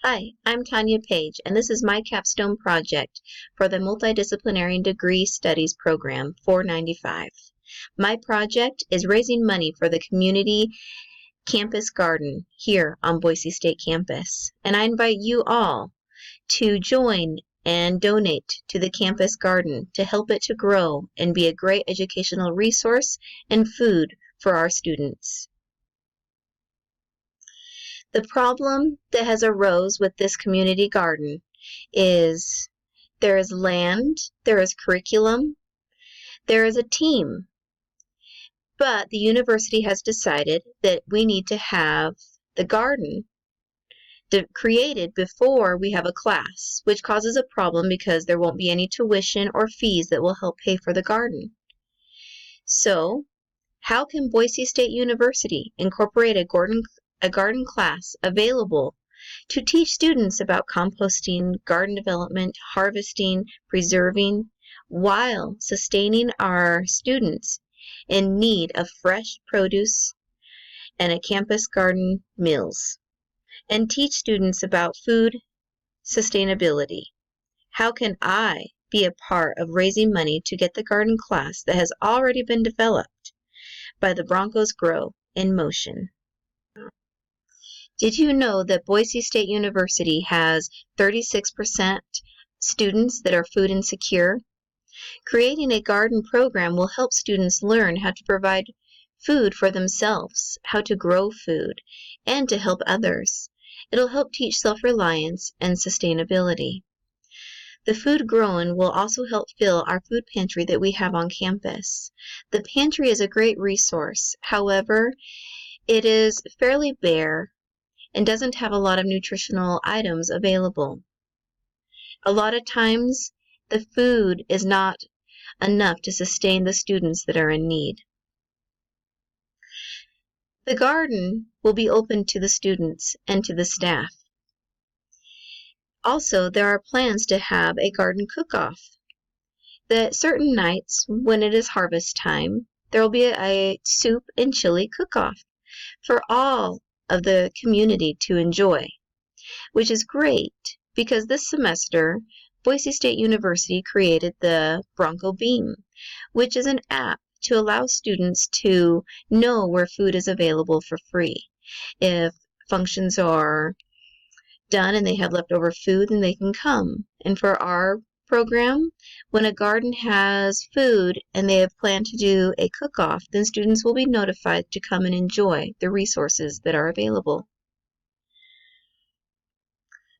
Hi, I'm Tanya Page, and this is my capstone project for the Multidisciplinary Degree Studies Program 495. My project is raising money for the community campus garden here on Boise State campus, and I invite you all to join and donate to the campus garden to help it to grow and be a great educational resource and food for our students. The problem that has arose with this community garden is there is land, there is curriculum, there is a team, but the university has decided that we need to have the garden created before we have a class, which causes a problem because there won't be any tuition or fees that will help pay for the garden. So, how can Boise State University incorporate a garden class available to teach students about composting, garden development, harvesting, preserving, while sustaining our students in need of fresh produce and a campus garden meals, and teach students about food sustainability? How can I be a part of raising money to get the garden class that has already been developed by the Broncos Grow in motion? Did you know that Boise State University has 36% students that are food insecure? Creating a garden program will help students learn how to provide food for themselves, how to grow food, and to help others. It'll help teach self-reliance and sustainability. The food grown will also help fill our food pantry that we have on campus. The pantry is a great resource. However, it is fairly bare and doesn't have a lot of nutritional items available. A lot of times, the food is not enough to sustain the students that are in need. The garden will be open to the students and to the staff. Also, there are plans to have a garden cook-off. That certain nights, when it is harvest time, there will be a soup and chili cook-off for all of the community to enjoy, which is great because this semester Boise State University created the Bronco Beam, which is an app to allow students to know where food is available for free. If functions are done and they have leftover food, then they can come. And for our program, when a garden has food and they have planned to do a cook-off, then students will be notified to come and enjoy the resources that are available.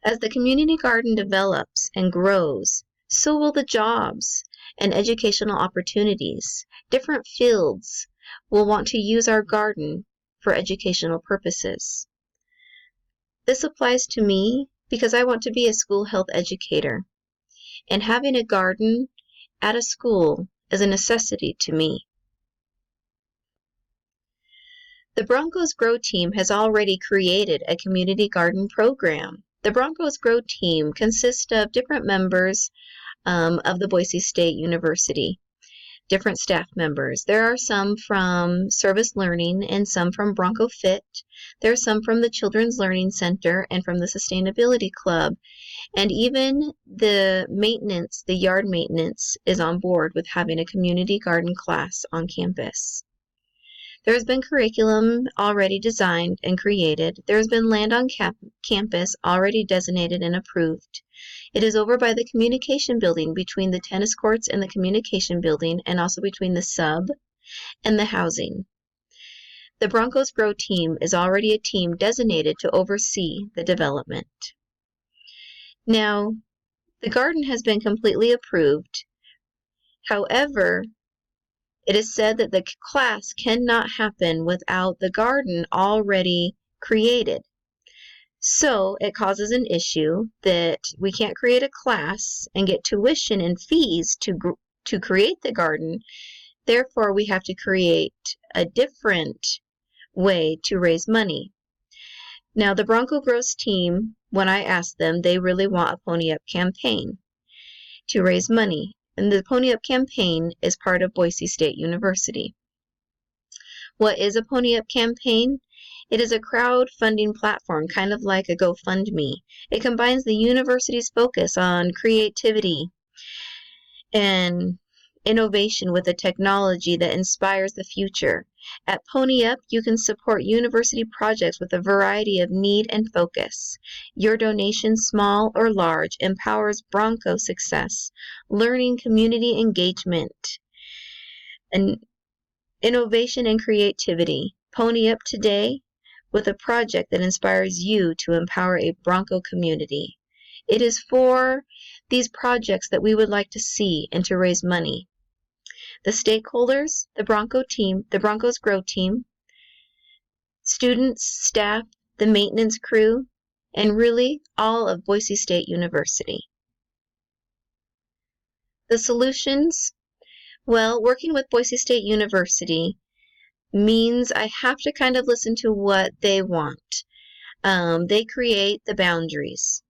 As the community garden develops and grows, so will the jobs and educational opportunities. Different fields will want to use our garden for educational purposes. This applies to me because I want to be a school health educator, and having a garden at a school is a necessity to me. The Broncos Grow team has already created a community garden program. The Broncos Grow team consists of different members of the Boise State University, different staff members. There are some from Service Learning and some from Bronco Fit. There are some from the Children's Learning Center and from the Sustainability Club. And even the maintenance, the yard maintenance, is on board with having a community garden class on campus. There has been curriculum already designed and created. There has been land on campus already designated and approved. It is over by the communication building between the tennis courts and the communication building, and also between the sub and the housing. The Broncos Grow team is already a team designated to oversee the development. Now, the garden has been completely approved. However, it is said that the class cannot happen without the garden already created. So it causes an issue that we can't create a class and get tuition and fees to create the garden. Therefore, we have to create a different way to raise money. Now, the Bronco Grows team, when I asked them, they really want a Pony Up campaign to raise money. And the Pony Up campaign is part of Boise State University. What is a Pony Up campaign? It is a crowdfunding platform, kind of like a GoFundMe. It combines the university's focus on creativity and innovation with a technology that inspires the future. At PonyUp, you can support university projects with a variety of need and focus. Your donation, small or large, empowers Bronco success, learning, community engagement, and innovation and creativity. PonyUp today with a project that inspires you to empower a Bronco community. It is for these projects that we would like to see and to raise money. The stakeholders, the Bronco team, the Broncos Grow team, students, staff, the maintenance crew, and really all of Boise State University. The solutions, well, working with Boise State University means I have to kind of listen to what they want. They create the boundaries.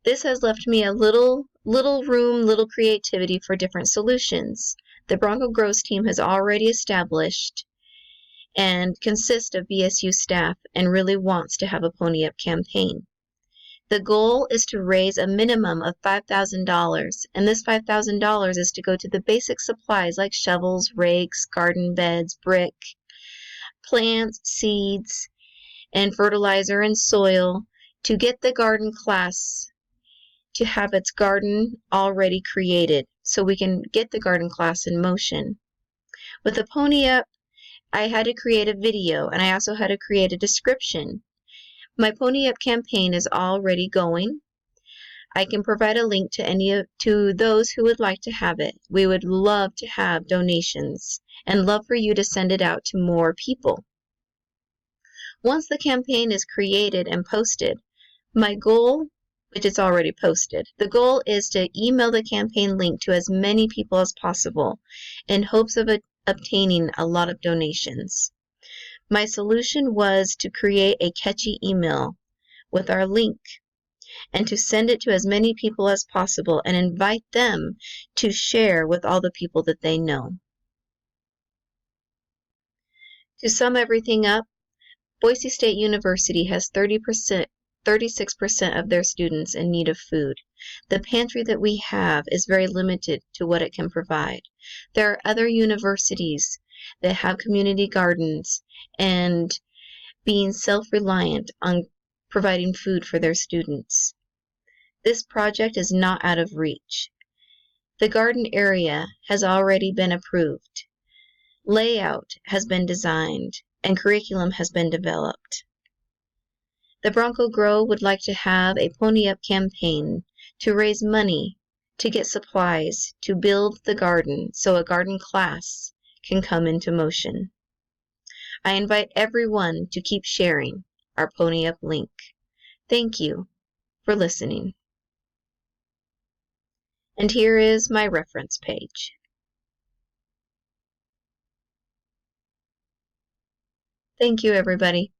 This has left me a little room, little creativity for different solutions. The Bronco Grows team has already established and consists of BSU staff and really wants to have a PonyUp campaign. The goal is to raise a minimum of $5,000, and this $5,000 is to go to the basic supplies like shovels, rakes, garden beds, brick, plants, seeds, and fertilizer and soil to get the garden class to have its garden already created so we can get the garden class in motion. With the PonyUp, I had to create a video, and I also had to create a description. My PonyUp campaign is already going. I can provide a link to those who would like to have it. We would love to have donations and love for you to send it out to more people. Once the campaign is created and posted, my goal, which is already posted, the goal is to email the campaign link to as many people as possible in hopes of obtaining a lot of donations. My solution was to create a catchy email with our link and to send it to as many people as possible and invite them to share with all the people that they know. To sum everything up, Boise State University has 36% of their students in need of food. The pantry that we have is very limited to what it can provide. There are other universities that have community gardens and being self-reliant on providing food for their students. This project is not out of reach. The garden area has already been approved. Layout has been designed and curriculum has been developed. The Bronco Grow would like to have a PonyUp campaign to raise money, to get supplies, to build the garden so a garden class can come into motion. I invite everyone to keep sharing our PonyUp link. Thank you for listening. And here is my reference page. Thank you, everybody.